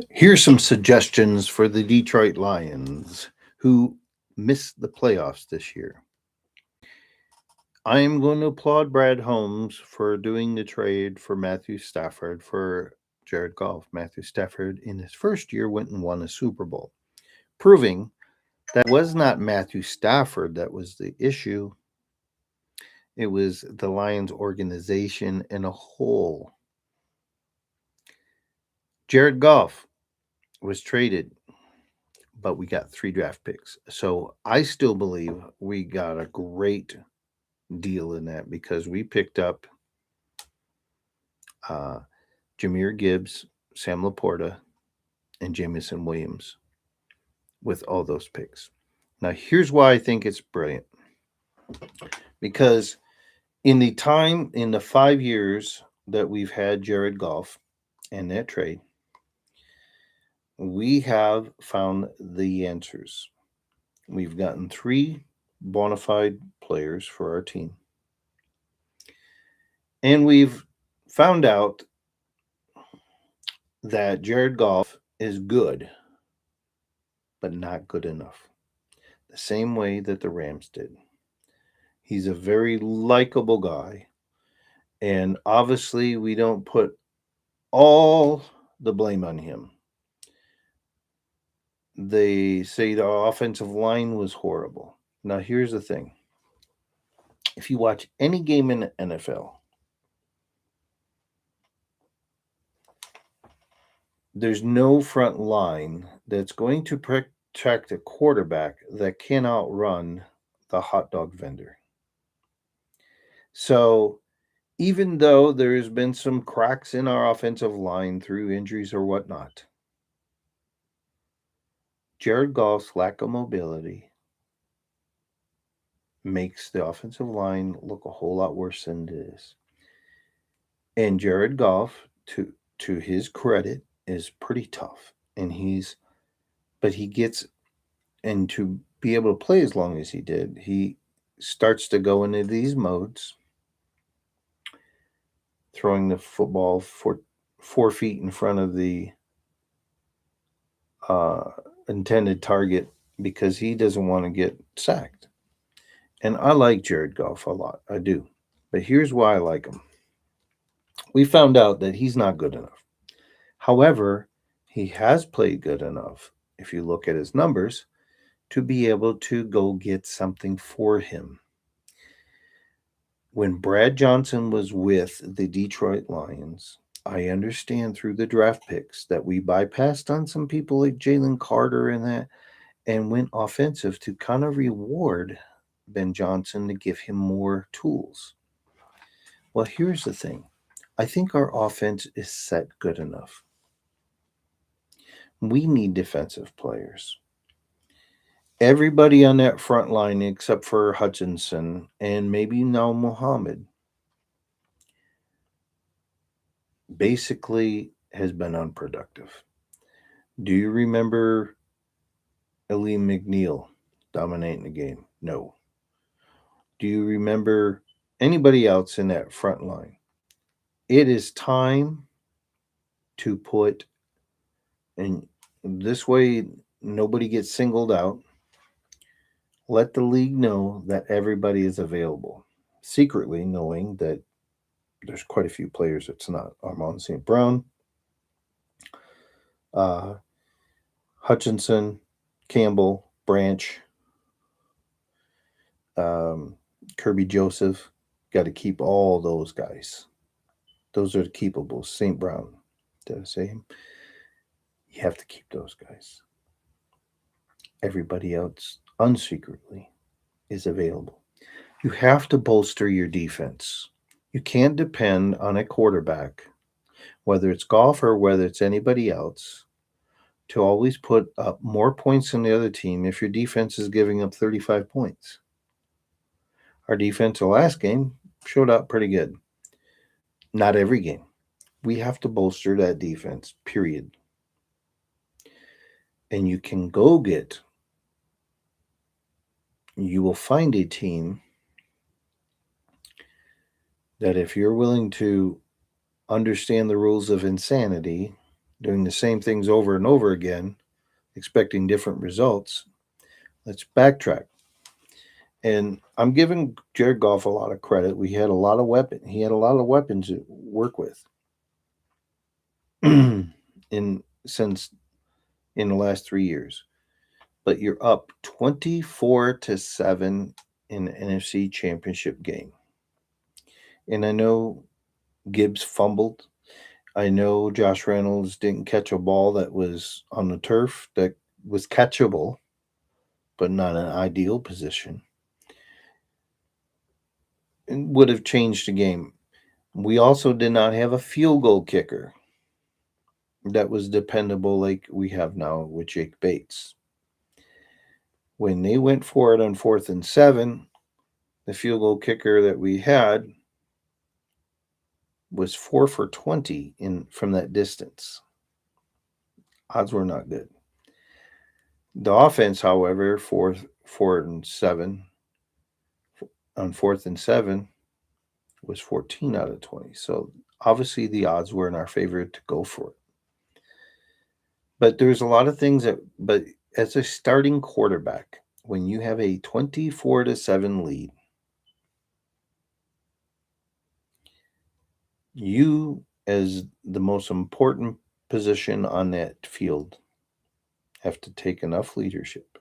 Here's some suggestions for the Detroit Lions who missed the playoffs this year. I am going to applaud Brad Holmes for doing the trade for Matthew Stafford for Jared Goff. Matthew Stafford, in his first year, went and won a Super Bowl, proving that was not Matthew Stafford that was the issue. It was the Lions organization in a whole. Jared Goff was traded, but we got 3 draft picks. So I still believe we got a great deal in that because we picked up uh, Jameer Gibbs, Sam Laporta, and Jamison Williams with all those picks. Now, here's why I think it's brilliant. Because in the 5 years that we've had Jared Goff and that trade, we have found the answers. We've gotten 3 bona fide players for our team. And we've found out that Jared Goff is good, but not good enough. The same way that the Rams did. He's a very likable guy. And obviously, we don't put all the blame on him. They say the offensive line was horrible. Now, here's the thing, if you watch any game in the NFL, there's no front line that's going to protect a quarterback that can outrun the hot dog vendor. So, even though there's been some cracks in our offensive line through injuries or whatnot, Jared Goff's lack of mobility makes the offensive line look a whole lot worse than it is. And Jared Goff, to his credit, is pretty tough, and but he gets, and to be able to play as long as he did, he starts to go into these modes, throwing the football 4 feet in front of the uh, intended target because he doesn't want to get sacked. And I like Jared Goff a lot. I do. But here's why I like him. We found out that he's not good enough. However, he has played good enough, if you look at his numbers, to be able to go get something for him. When Brad Johnson was with the Detroit Lions, I understand through the draft picks that we bypassed on some people like Jalen Carter and that and went offensive to kind of reward Ben Johnson to give him more tools. Well, here's the thing, I think our offense is set good enough. We need defensive players. Everybody on that front line, except for Hutchinson and maybe now Muhammad, basically has been unproductive. Do you remember Eli McNeil dominating the game? No. Do you remember anybody else in that front line? It is time to put, and this way nobody gets singled out. Let the league know that everybody is available. Secretly knowing that there's quite a few players that's not. Armand St. Brown, uh, Hutchinson, Campbell, Branch, um, Kirby Joseph. Got to keep all those guys. Those are the keepables. St. Brown, did I say him? You have to keep those guys. Everybody else, unsecretly, is available. You have to bolster your defense. You can't depend on a quarterback, whether it's Goff or whether it's anybody else, to always put up more points than the other team if your defense is giving up 35 points. Our defense the last game showed up pretty good. Not every game. We have to bolster that defense, period. And you will find a team that if you're willing to understand the rules of insanity doing the same things over and over again, expecting different results. Let's backtrack. And I'm giving Jared Goff a lot of credit. We had a lot of weapon. He had a lot of weapons to work with in since in the last 3 years. But you're up 24-7 in the NFC Championship game. And I know Gibbs fumbled. I know Josh Reynolds didn't catch a ball that was on the turf that was catchable, but not an ideal position. It would have changed the game. We also did not have a field goal kicker that was dependable like we have now with Jake Bates. When they went for it on 4th and 7, the field goal kicker that we had was 4 for 20 in from that distance. Odds were not good. The offense, however, 4 and 7 on 4th and 7 was 14 out of 20. So obviously the odds were in our favor to go for it. But there's a lot of things but as a starting quarterback, when you have a 24-7 lead, you as the most important position on that field have to take enough leadership.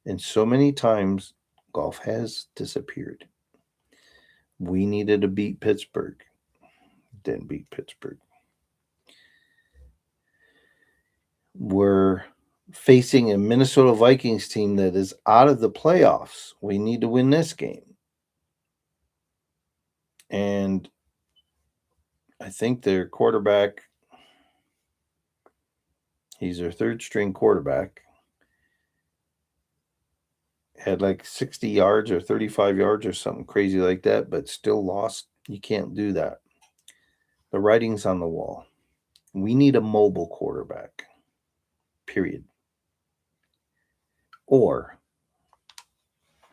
And so many times Goff has disappeared. We needed to beat Pittsburgh. Didn't beat Pittsburgh. We're facing a Minnesota Vikings team that is out of the playoffs. We need to win this game. And I think their quarterback, he's their third string quarterback, had like 60 yards or 35 yards or something crazy like that, but still lost. You can't do that. The writing's on the wall. We need a mobile quarterback, period. Or,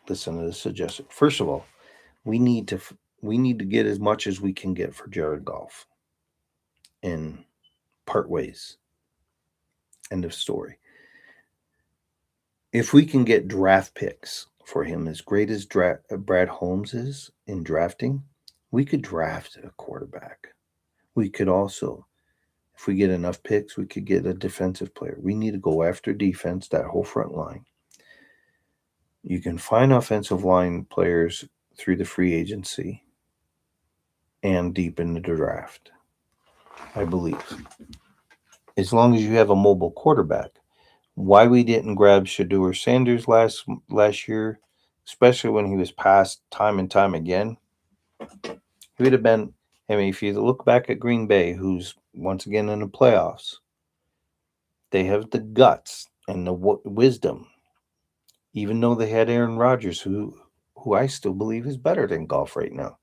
listen to this suggestion. First of all, we need to get as much as we can get for Jared Goff and part ways. End of story. If we can get draft picks for him, as great as Brad Holmes is in drafting, we could draft a quarterback. We could also, if we get enough picks, we could get a defensive player. We need to go after defense, that whole front line. You can find offensive line players through the free agency and deep in the draft, I believe. As long as you have a mobile quarterback. Why we didn't grab Shedeur Sanders last year, especially when he was passed time and time again, he would have been. I mean, if you look back at Green Bay, who's once again in the playoffs, they have the guts and the wisdom, even though they had Aaron Rodgers, who I still believe is better than Goff right now.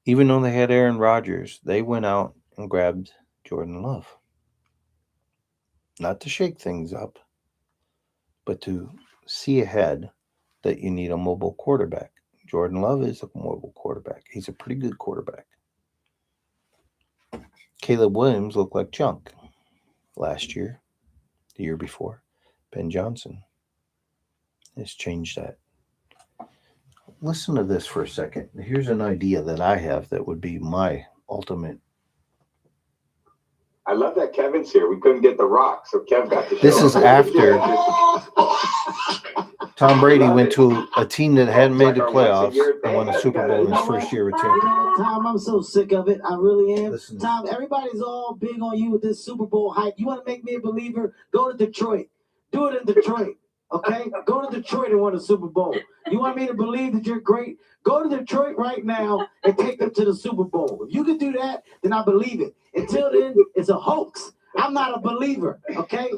Even though they had Aaron Rodgers, they went out and grabbed Jordan Love. Not to shake things up, but to see ahead that you need a mobile quarterback. Jordan Love is a mobile quarterback. He's a pretty good quarterback. Caleb Williams looked like junk last year, the year before. Ben Johnson has changed that. Listen to this for a second. Here's an idea that I have that would be my ultimate. I love that Kevin's here. We couldn't get The Rock, so Kev got to show This is up. after Tom Brady went to a team that hadn't made the playoffs and won a Super Bowl in his first year with Tampa. Tom, I'm so sick of it. I really am. Listen. Tom, everybody's all big on you with this Super Bowl hype. You want to make me a believer? Go to Detroit. Do it in Detroit. Okay? Go to Detroit and win a Super Bowl. You want me to believe that you're great? Go to Detroit right now and take them to the Super Bowl. If you can do that, then I believe it. Until then, it's a hoax. I'm not a believer. Okay?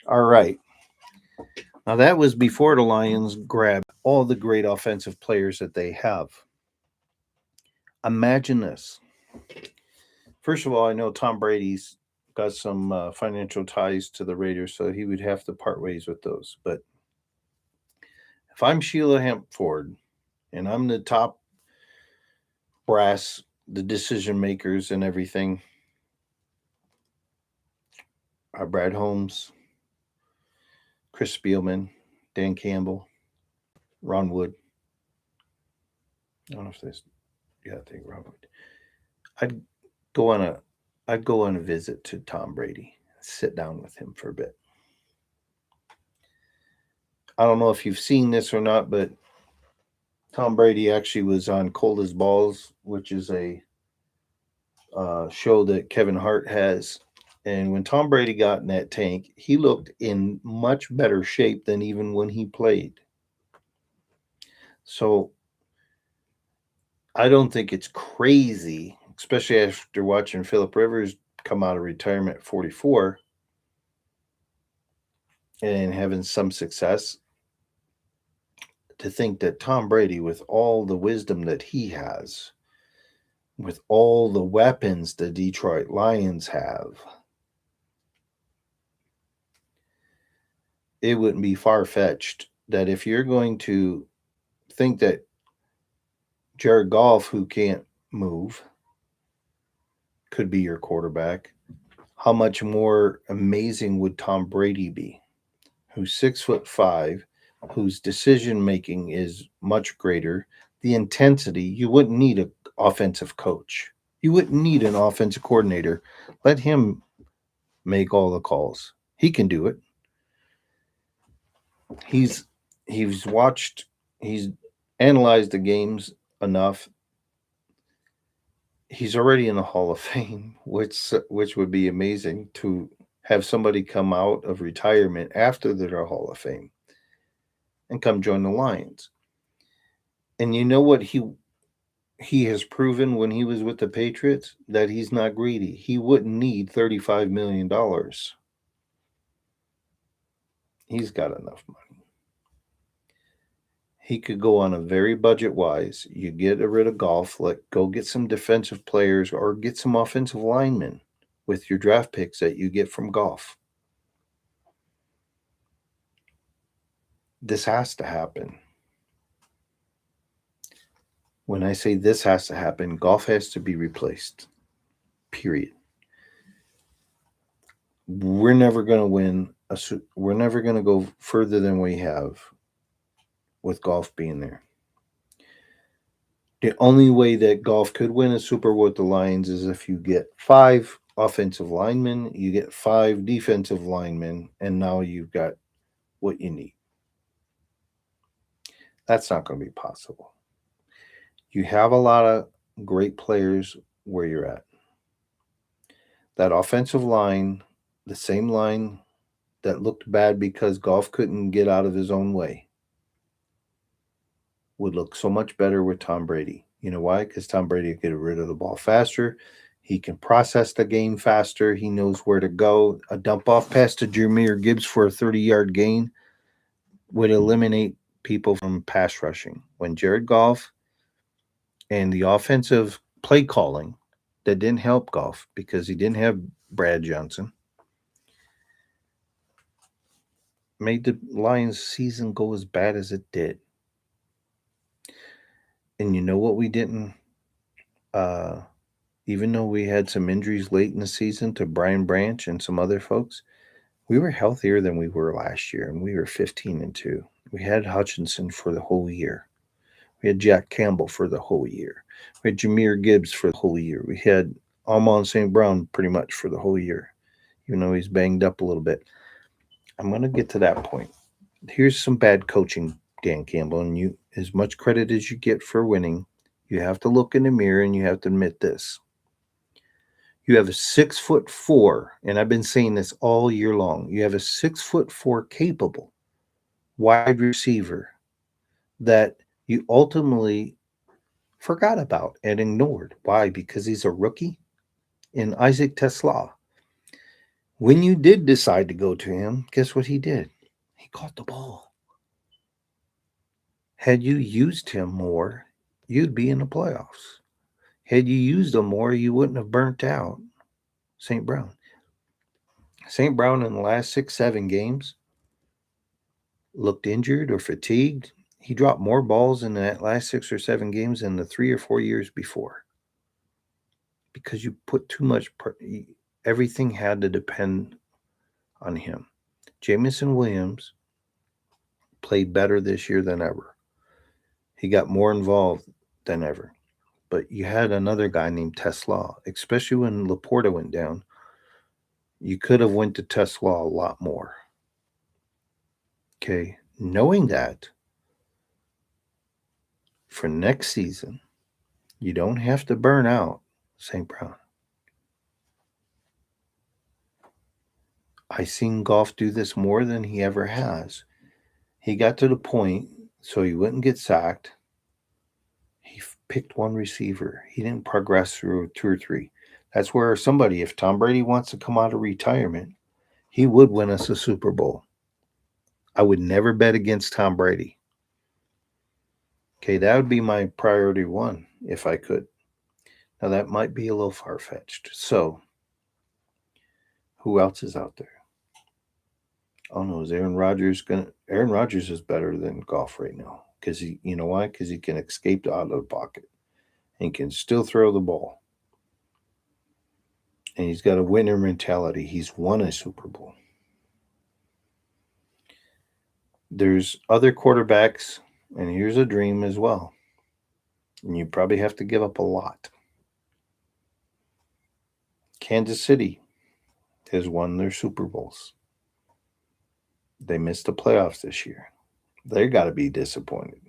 All right. Now, that was before the Lions grabbed all the great offensive players that they have. Imagine this. First of all, I know Tom Brady's got some financial ties to the Raiders, so he would have to part ways with those. But if I'm Sheila Hampford and I'm the top brass, the decision makers and everything, Brad Holmes, Chris Spielman, Dan Campbell, Ron Wood. I don't know if there's, yeah, I think Ron Wood. I'd go on a, I'd go on a visit to Tom Brady, sit down with him for a bit. I don't know if you've seen this or not, but Tom Brady actually was on Cold as Balls, which is a show that Kevin Hart has. And when Tom Brady got in that tank, he looked in much better shape than even when he played. So I don't think it's crazy, especially after watching Philip Rivers come out of retirement at 44 and having some success, to think that Tom Brady, with all the wisdom that he has, with all the weapons the Detroit Lions have, it wouldn't be far-fetched that if you're going to think that Jared Goff, who can't move, could be your quarterback, how much more amazing would Tom Brady be, who's 6'5", whose decision making is much greater, the intensity? You wouldn't need an offensive coach. You wouldn't need an offensive coordinator. Let him make all the calls. He can do it. He's he's watched, he's analyzed the games enough. He's already in the Hall of Fame, which would be amazing to have somebody come out of retirement after their Hall of Fame and come join the Lions. And you know what he has proven when he was with the Patriots? That he's not greedy. He wouldn't need $35 million. He's got enough money. He could go on a very budget wise. You get rid of Goff, go get some defensive players or get some offensive linemen with your draft picks that you get from Goff. This has to happen. When I say this has to happen, Goff has to be replaced. Period. We're never going to win. We're never going to go further than we have with Goff being there. The only way that Goff could win a Super Bowl with the Lions is if you get 5 offensive linemen, you get 5 defensive linemen, and now you've got what you need. That's not going to be possible. You have a lot of great players where you're at. That offensive line, the same line that looked bad because Goff couldn't get out of his own way, would look so much better with Tom Brady. You know why? Because Tom Brady can get rid of the ball faster. He can process the game faster. He knows where to go. A dump off pass to Jameer Gibbs for a 30-yard gain would eliminate people from pass rushing. When Jared Goff and the offensive play calling that didn't help Goff because he didn't have Brad Johnson, made the Lions season go as bad as it did. And you know what we didn't, even though we had some injuries late in the season to Brian Branch and some other folks, we were healthier than we were last year, and we were 15-2. We had Hutchinson for the whole year. We had Jack Campbell for the whole year. We had Jameer Gibbs for the whole year. We had Amon St. Brown pretty much for the whole year, even though he's banged up a little bit. I'm going to get to that point. Here's some bad coaching, Dan Campbell, and you, as much credit as you get for winning, you have to look in the mirror and you have to admit this. You have a 6'4", and I've been saying this all year long. You have a 6'4" capable wide receiver that you ultimately forgot about and ignored. Why? Because he's a rookie? In Isaac Tesla. When you did decide to go to him, guess what he did? He caught the ball. Had you used him more, you'd be in the playoffs. Had you used him more, you wouldn't have burnt out St. Brown. St. Brown in the last 6-7 games looked injured or fatigued. He dropped more balls in that last 6 or 7 games than the 3 or 4 years before. Because you put too much, everything had to depend on him. Jamison Williams played better this year than ever. He got more involved than ever. But you had another guy named Tesla, especially when Laporta went down. You could have went to Tesla a lot more. Okay, knowing that for next season, you don't have to burn out St. Brown. I seen Goff do this more than he ever has. He got to the point so he wouldn't get sacked. He picked one receiver. He didn't progress through 2 or 3. That's where somebody, if Tom Brady wants to come out of retirement, he would win us a Super Bowl. I would never bet against Tom Brady. Okay, that would be my priority one if I could. Now, that might be a little far fetched. So, who else is out there? Oh no, is Aaron Rodgers gonna? Aaron Rodgers is better than Goff right now because you know why? Because he can escape out of the pocket and can still throw the ball, and he's got a winner mentality. He's won a Super Bowl. There's other quarterbacks, and here's a dream as well. And you probably have to give up a lot. Kansas City has won their Super Bowls. They missed the playoffs this year. They got to be disappointed.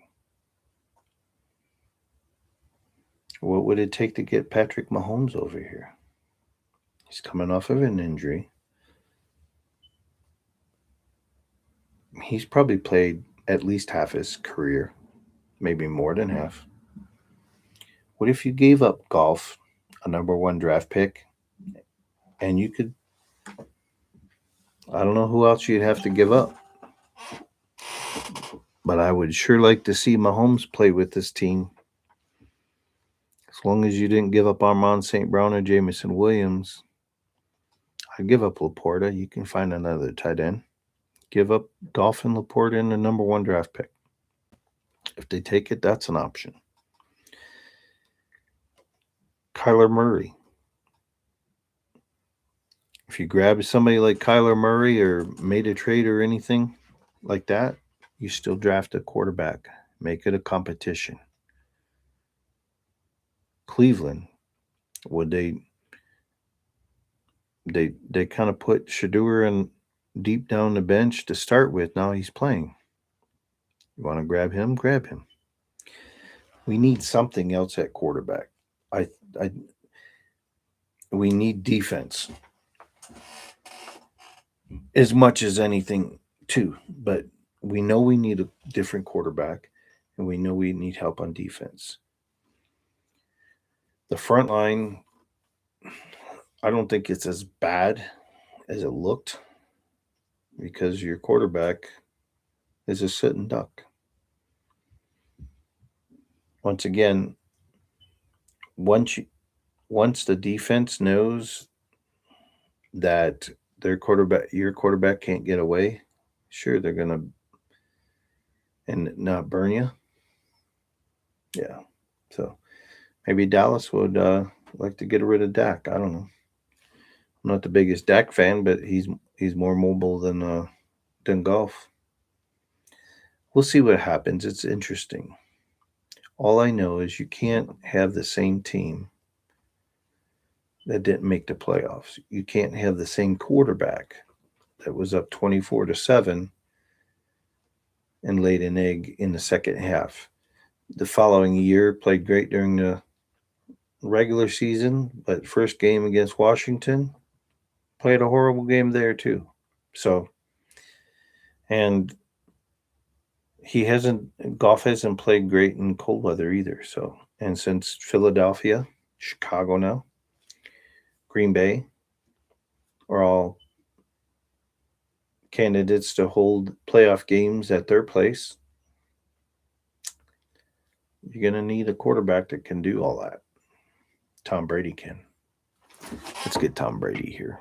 What would it take to get Patrick Mahomes over here? He's coming off of an injury. He's probably played at least half his career, maybe more than half. What if you gave up Goff, a number 1 draft pick, and you could, I don't know who else you'd have to give up, but I would sure like to see Mahomes play with this team. As long as you didn't give up Armand St. Brown or Jamison Williams, I'd give up Laporta. You can find another tight end. Give up Goff and Laporta in the number 1 draft pick. If they take it, that's an option. Kyler Murray. If you grab somebody like Kyler Murray or made a trade or anything like that, you still draft a quarterback. Make it a competition. Cleveland, would they kind of put Shador in deep down the bench to start with. Now he's playing. You want to grab him? Grab him. We need something else at quarterback. I we need defense as much as anything too, but we know we need a different quarterback and we know we need help on defense. The front line, I don't think it's as bad as it looked because your quarterback is a sitting duck. Once again, once the defense knows that your quarterback can't get away, sure they're gonna and not burn you. Yeah, so maybe Dallas would like to get rid of Dak. I don't know. I'm not the biggest Dak fan, but he's more mobile than Goff. We'll see what happens. It's interesting. All I know is you can't have the same team that didn't make the playoffs. You can't have the same quarterback that was up 24-7 and laid an egg in the second half. The following year played great during the regular season, but first game against Washington played a horrible game there too. So, and Goff hasn't played great in cold weather either. So, and since Philadelphia, Chicago now, Green Bay are all candidates to hold playoff games at their place, you're going to need a quarterback that can do all that. Tom Brady can. Let's get Tom Brady here.